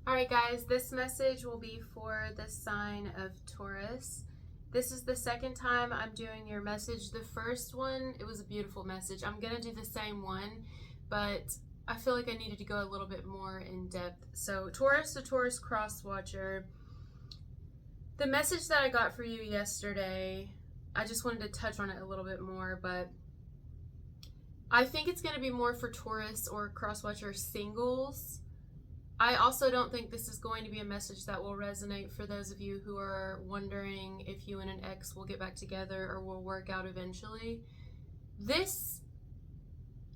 Alright guys, this message will be for the sign of Taurus. This is the second time I'm doing your message. The first one, it was a beautiful message. I'm going to do the same one, but I feel like I needed to go a little bit more in depth. So Taurus, the Taurus cross watcher, the message that I got for you yesterday, I just wanted to touch on it a little bit more, but I think it's going to be more for Taurus or cross watcher singles. I also don't think this is going to be a message that will resonate for those of you who are wondering if you and an ex will get back together or will work out eventually. This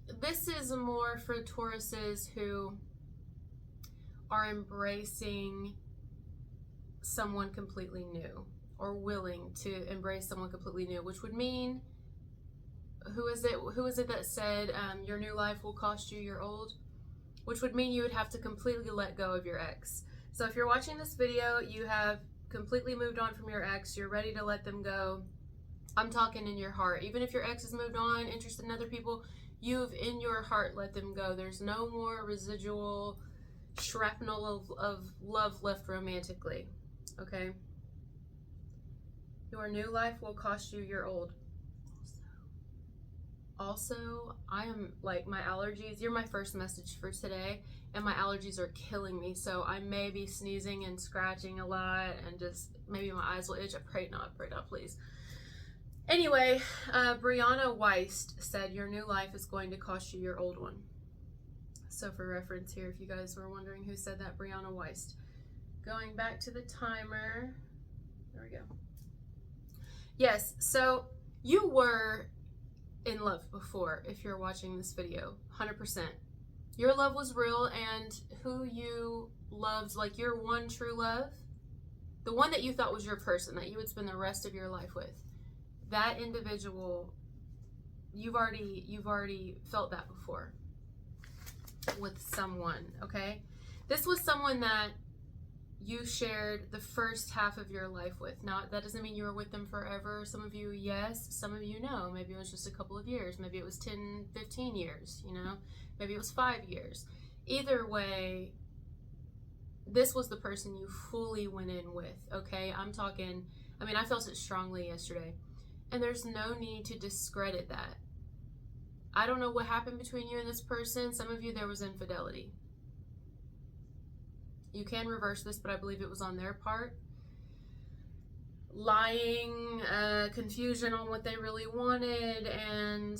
is more for Tauruses who are embracing someone completely new or willing to embrace someone completely new, which would mean, who is it that said your new life will cost you your old? Which would mean you would have to completely let go of your ex. So if you're watching this video, you have completely moved on from your ex, you're ready to let them go. I'm talking in your heart. Even if your ex has moved on, interested in other people, you've in your heart let them go. There's no more residual shrapnel of love left romantically, okay? Your new life will cost you your old. Also, I am like, my allergies, you're my first message for today, and my allergies are killing me, so I may be sneezing and scratching a lot, and just maybe my eyes will itch. I pray not, please. Anyway, Brianna Weist said your new life is going to cost you your old one. So for reference here, if you guys were wondering who said that, Brianna Weist. Going back to the timer, there we go. Yes, so you were in love before, if you're watching this video, 100%. Your love was real, and who you loved, like your one true love, the one that you thought was your person, that you would spend the rest of your life with, that individual, you've already felt that before with someone, okay? This was someone that you shared the first half of your life with. Now, that doesn't mean you were with them forever. Some of you, yes. Some of you, no. Maybe it was just a couple of years. Maybe it was 10, 15 years, you know? Maybe it was 5 years. Either way, this was the person you fully went in with, okay? I'm talking, I felt it strongly yesterday. And there's no need to discredit that. I don't know what happened between you and this person. Some of you, there was infidelity. You can reverse this, but I believe it was on their part. Lying, confusion on what they really wanted, and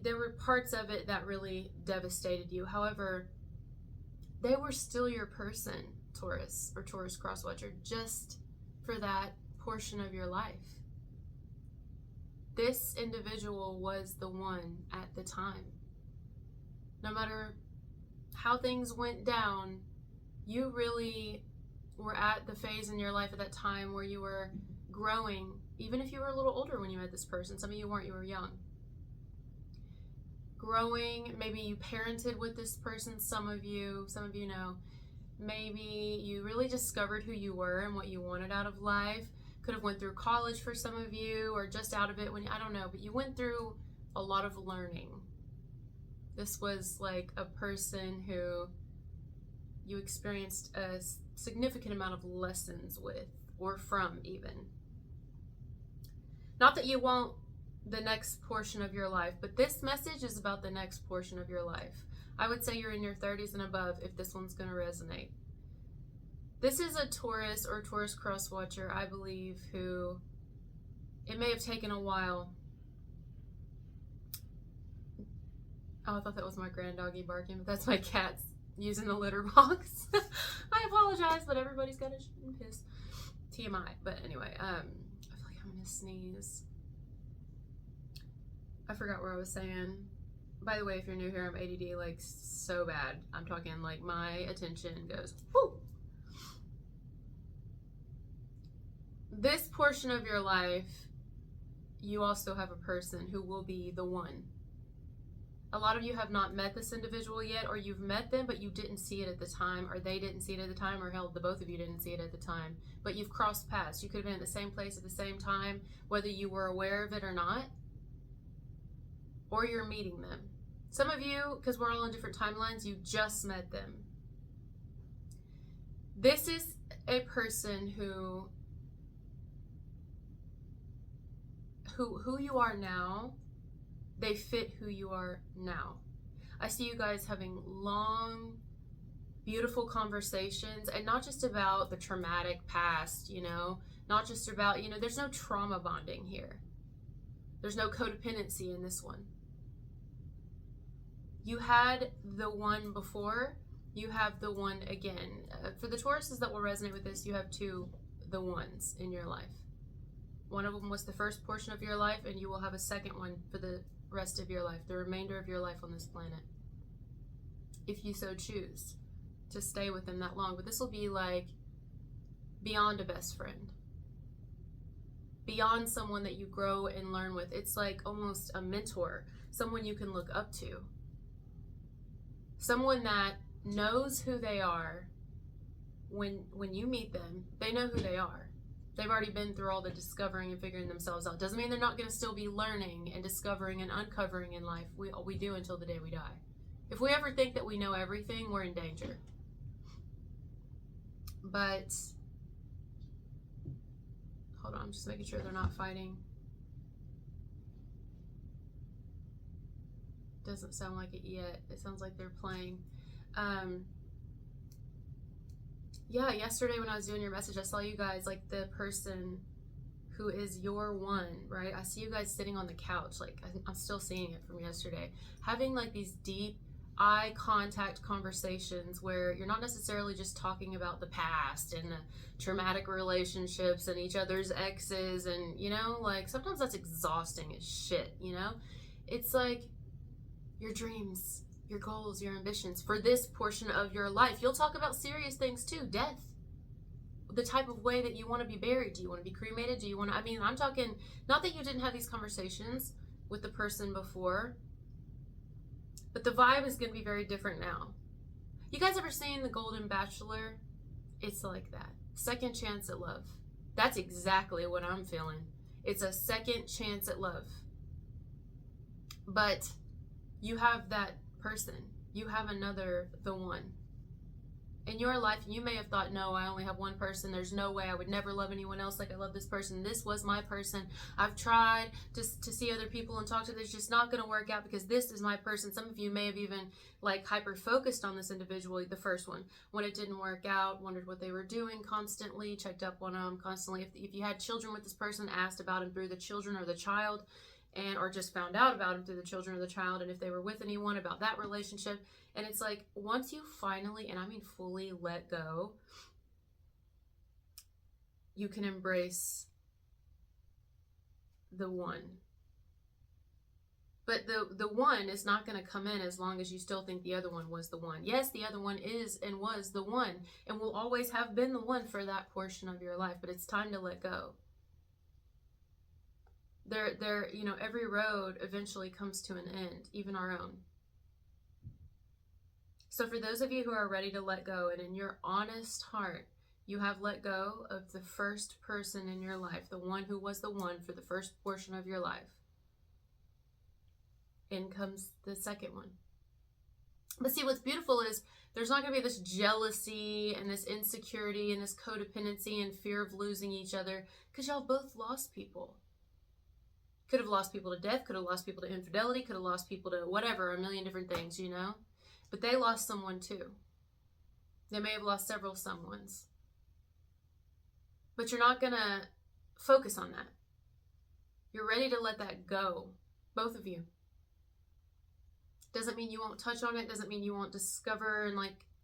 there were parts of it that really devastated you. However, they were still your person, Taurus or Taurus crosswatcher, just for that portion of your life. This individual was the one at the time. No matter how things went down, you really were at the phase in your life at that time where you were growing, even if you were a little older when you met this person. Some of you weren't, you were young. Growing, maybe you parented with this person, some of you know. Maybe you really discovered who you were and what you wanted out of life. Could have went through college for some of you, or just out of it I don't know, but you went through a lot of learning. This was like a person who you experienced a significant amount of lessons with, or from even. Not that you won't the next portion of your life, but this message is about the next portion of your life. I would say you're in your 30s and above if this one's going to resonate. This is a Taurus or Taurus cross watcher, I believe, who it may have taken a while. Oh, I thought that was my grand doggy barking, but that's my cat's using the litter box. I apologize, but everybody's got his TMI. But anyway, I feel like I'm gonna sneeze. I forgot where I was saying. By the way, if you're new here, I'm ADD like so bad. I'm talking like my attention goes whoo. This portion of your life, you also have a person who will be the one. A lot of you have not met this individual yet, or you've met them, but you didn't see it at the time, or they didn't see it at the time, or hell, the both of you didn't see it at the time. But you've crossed paths. You could have been at the same place at the same time, whether you were aware of it or not, or you're meeting them. Some of you, because we're all on different timelines, you just met them. This is a person who you are now, they fit who you are now. I see you guys having long, beautiful conversations, and not just about the traumatic past, not just about, there's no trauma bonding here. There's no codependency in this one. You had the one before, you have the one again. For the Tauruses that will resonate with this, you have the ones in your life. One of them was the first portion of your life, and you will have a second one for the rest of your life, the remainder of your life on this planet, if you so choose to stay with them that long. But this will be like beyond a best friend, beyond someone that you grow and learn with. It's like almost a mentor, someone you can look up to, someone that knows who they are. When you meet them, they know who they are. They've already been through all the discovering and figuring themselves out. Doesn't mean they're not going to still be learning and discovering and uncovering in life. We do until the day we die. If we ever think that we know everything, we're in danger. But hold on, I'm just making sure they're not fighting. Doesn't sound like it yet. It sounds like they're playing. Yeah, yesterday when I was doing your message, I saw you guys, like the person who is your one, right? I see you guys sitting on the couch, like I'm still seeing it from yesterday, having like these deep eye contact conversations where you're not necessarily just talking about the past and the traumatic relationships and each other's exes, and like sometimes that's exhausting as shit. It's like your dreams, your goals, your ambitions for this portion of your life. You'll talk about serious things too. Death, the type of way that you want to be buried. Do you want to be cremated? Do you want to, I'm talking, not that you didn't have these conversations with the person before, but the vibe is going to be very different now. You guys ever seen The Golden Bachelor? It's like that. Second chance at love. That's exactly what I'm feeling. It's a second chance at love. But you have that person. You have the one. In your life, you may have thought, no, I only have one person. There's no way I would never love anyone else like I love this person. This was my person. I've tried to see other people and talk to them. It's just not going to work out because this is my person. Some of you may have even like hyper focused on this individual, the first one, when it didn't work out, wondered what they were doing constantly, checked up on them constantly. If you had children with this person, asked about them through the children or the child, or just found out about them through the children or the child, and if they were with anyone, about that relationship. And it's like, once you finally, and I mean fully, let go, you can embrace the one. But the one is not going to come in as long as you still think the other one was the one. Yes, the other one is and was the one, and will always have been the one for that portion of your life, but it's time to let go. Every road eventually comes to an end, even our own. So for those of you who are ready to let go, and in your honest heart, you have let go of the first person in your life, the one who was the one for the first portion of your life, in comes the second one. But see, what's beautiful is there's not going to be this jealousy and this insecurity and this codependency and fear of losing each other, because y'all both lost people. Could have lost people to death, could have lost people to infidelity, could have lost people to whatever, a million different things, But they lost someone too. They may have lost several someones. But you're not going to focus on that. You're ready to let that go, both of you. Doesn't mean you won't touch on it, doesn't mean you won't discover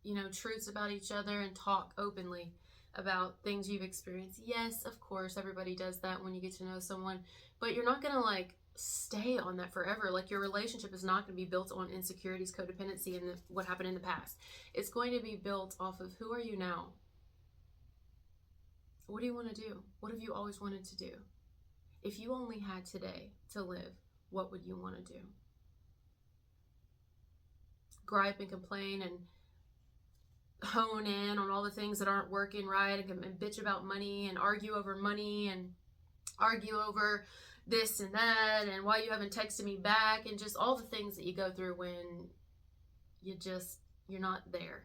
and truths about each other and talk openly about things you've experienced. Yes, of course, everybody does that when you get to know someone, but you're not going to stay on that forever. Your relationship is not going to be built on insecurities, codependency, and what happened in the past. It's going to be built off of, who are you now? What do you want to do? What have you always wanted to do? If you only had today to live, what would you want to do? Gripe and complain and hone in on all the things that aren't working right, and bitch about money and argue over money and argue over this and that and why you haven't texted me back, and just all the things that you go through when you're not there.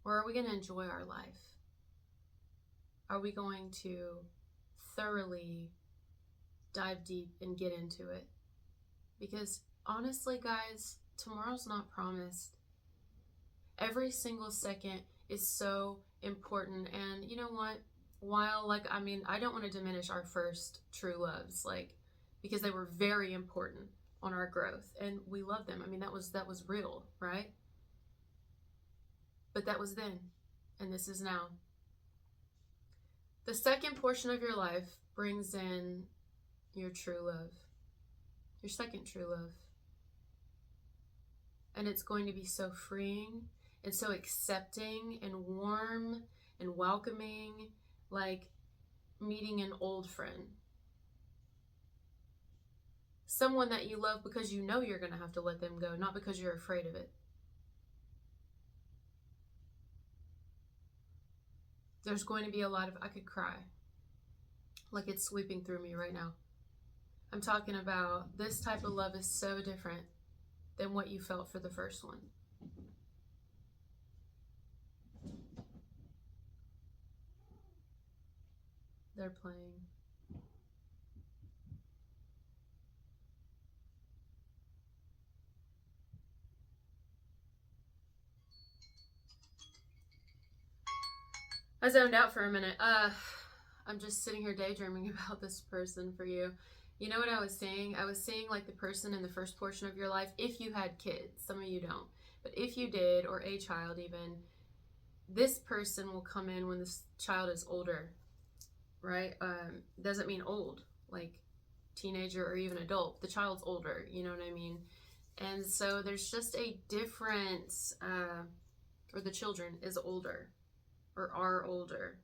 Or are we going to enjoy our life? Are we going to thoroughly dive deep and get into it? Because honestly, guys, tomorrow's not promised. Every single second is so important. And you know what? While, I don't want to diminish our first true loves, because they were very important on our growth and we love them. That was real, right? But that was then, and this is now. The second portion of your life brings in your true love, your second true love. And it's going to be so freeing and so accepting and warm and welcoming, like meeting an old friend. Someone that you love because you know you're going to have to let them go, not because you're afraid of it. There's going to be a lot of, I could cry. Like it's sweeping through me right now. I'm talking about this type of love is so different than what you felt for the first one. They're playing. I zoned out for a minute. I'm just sitting here daydreaming about this person for you. You know what I was seeing? I was seeing like the person in the first portion of your life, if you had kids. Some of you don't. But if you did, or a child even, this person will come in when this child is older, right? Doesn't mean old, like teenager or even adult. The child's older, you know what I mean? And so there's just a difference, or the children is older, or are older.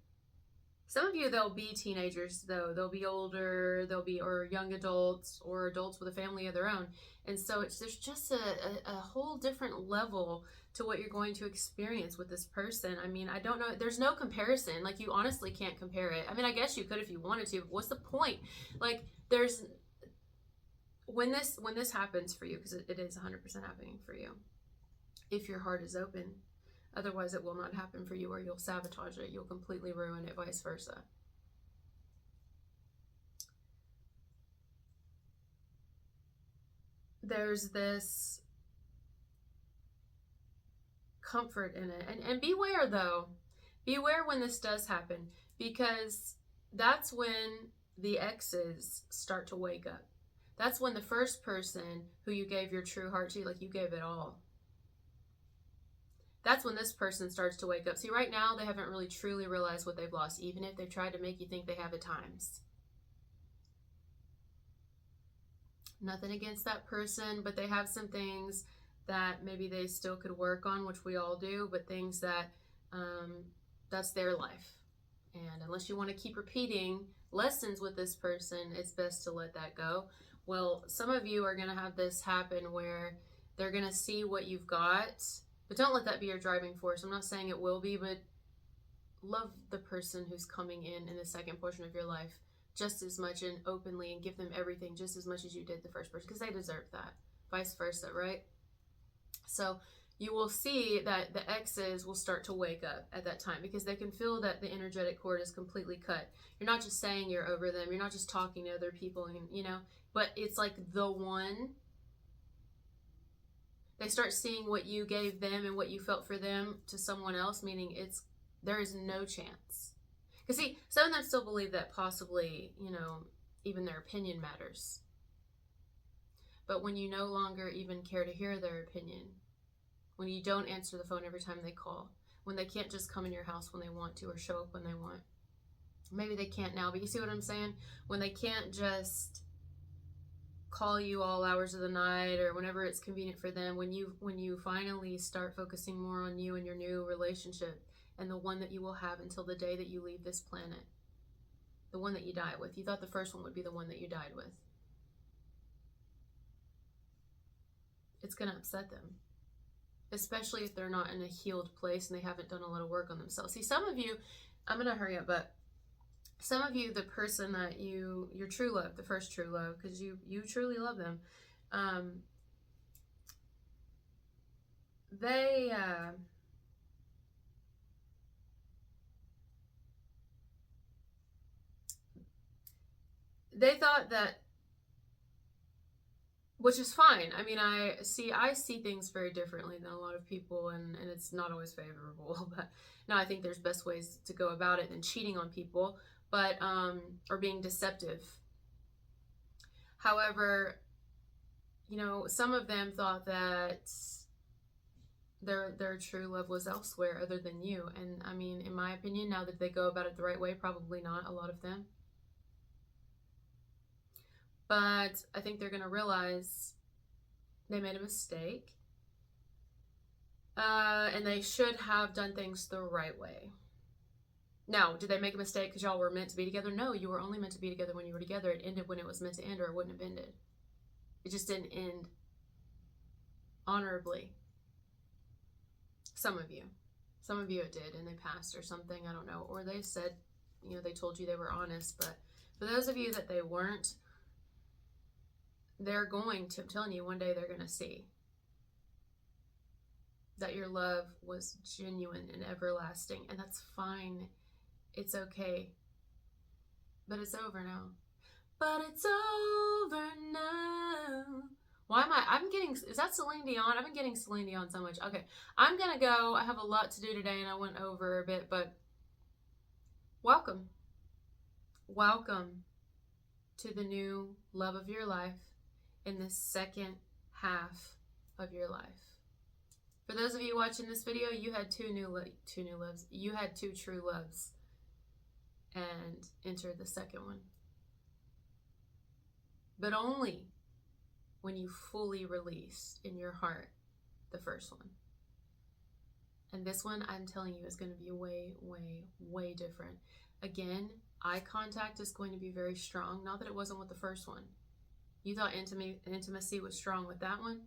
Some of you, they'll be teenagers, though. They'll be older, or young adults, or adults with a family of their own. And so there's just a whole different level to what you're going to experience with this person. I don't know. There's no comparison. Like, you honestly can't compare it. I guess you could if you wanted to, but what's the point? Like, when this happens for you, because it is 100% happening for you, if your heart is open. Otherwise, it will not happen for you, or you'll sabotage it. You'll completely ruin it, vice versa. There's this comfort in it. And beware, though. Beware when this does happen, because that's when the exes start to wake up. That's when the first person who you gave your true heart to, like you gave it all, that's when this person starts to wake up. See, right now, they haven't really truly realized what they've lost, even if they've tried to make you think they have at times. Nothing against that person, but they have some things that maybe they still could work on, which we all do, but things that, that's their life. And unless you want to keep repeating lessons with this person, it's best to let that go. Well, some of you are going to have this happen where they're going to see what you've got. But don't let that be your driving force. I'm not saying it will be, but love the person who's coming in the second portion of your life just as much and openly, and give them everything just as much as you did the first person, because they deserve that. Vice versa, right? So you will see that the exes will start to wake up at that time, because they can feel that the energetic cord is completely cut. You're not just saying you're over them. You're not just talking to other people, but it's like the one. They start seeing what you gave them and what you felt for them to someone else, meaning there is no chance. Because see, some of them still believe that possibly, even their opinion matters. But when you no longer even care to hear their opinion, when you don't answer the phone every time they call, when they can't just come in your house when they want to or show up when they want. Maybe they can't now, but you see what I'm saying? When they can't just call you all hours of the night or whenever it's convenient for them, when you finally start focusing more on you and your new relationship and the one that you will have until the day that you leave this planet, the one that you die with. You thought the first one would be the one that you died with. It's going to upset them, especially if they're not in a healed place and they haven't done a lot of work on themselves. See, some of you, I'm going to hurry up, but some of you, the person that your true love, the first true love, because you truly love them, they thought that, which is fine. I mean, I see things very differently than a lot of people, and it's not always favorable. But no, I think there's best ways to go about it than cheating on people, but or being deceptive. However, you know, some of them thought that their true love was elsewhere other than you. And I mean, in my opinion, now that they go about it the right way, probably not, a lot of them. But I think they're going to realize they made a mistake. And they should have done things the right way. Now, did they make a mistake because y'all were meant to be together? No, you were only meant to be together when you were together. It ended when it was meant to end, or it wouldn't have ended. It just didn't end honorably. Some of you it did, and they passed or something, I don't know. Or they said, you know, they told you they were honest. But for those of you that they weren't, they're going to, I'm telling you, one day they're going to see that your love was genuine and everlasting, and that's fine. It's okay. But it's over now. But it's over now. Why am I'm getting, is that Celine Dion? I've been getting Celine Dion so much. Okay, I'm gonna go. I have a lot to do today, and I went over a bit, but welcome. Welcome to the new love of your life in the second half of your life. For those of you watching this video, you had two new loves. You had two true loves and entered the second one. But only when you fully release in your heart the first one. And this one, I'm telling you, is going to be way, way, way different. Again, eye contact is going to be very strong. Not that it wasn't with the first one. You thought intimacy was strong with that one?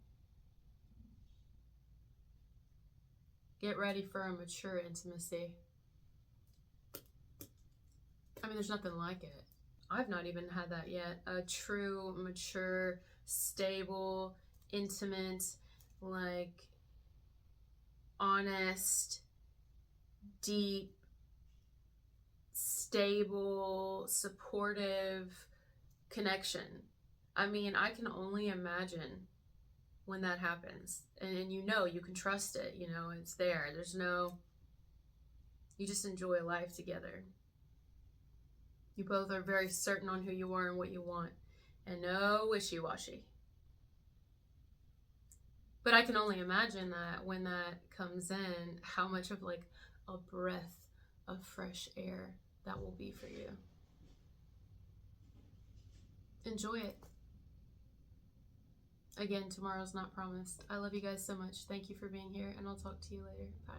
Get ready for a mature intimacy. I mean, there's nothing like it. I've not even had that yet. A true, mature, stable, intimate, like, honest, deep, stable, supportive connection. I mean, I can only imagine when that happens. And you know, you can trust it, you know, it's there. There's no, you just enjoy life together. You both are very certain on who you are and what you want, and no wishy-washy. But I can only imagine that when that comes in, how much of like a breath of fresh air that will be for you. Enjoy it. Again, tomorrow's not promised. I love you guys so much. Thank you for being here, and I'll talk to you later. Bye.